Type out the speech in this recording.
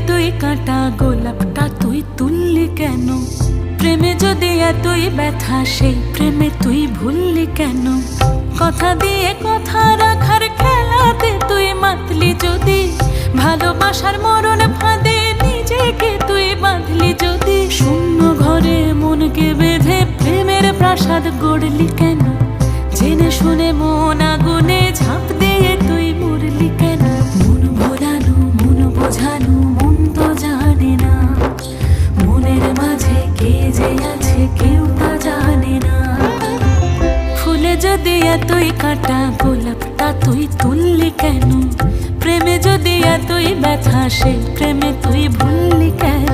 এতই কাঁটা গোলাপটা তুই তুললি কেন? প্রেমে যদি এতই ব্যথা সেই প্রেমে তুই ভুললি কেন? কথা দিয়ে কথা রাখার খেলাতে তুই মাতলি যদি, ভালোবাসার মরণ ফাঁদে নিজেকে তুই বাঁধলি যদি, শূন্য ঘরে মনকে বেঁধে প্রেমের প্রাসাদ গড়লি কেন? জেনে শুনে মন আগুনে ঝাঁপ দিয়ে তুই মরলি কেন? মন ভোলানো মন বোঝানো মন তো জানে না, মনের মাঝে কে যে আছে কেউ তা জানে না। ফুলে যদি এতই কাঁটা গোলাপটা তুই তুললি কেন? প্রেমে যদি এতই ব্যথা সেই প্রেমে তুই ভুললি কেন?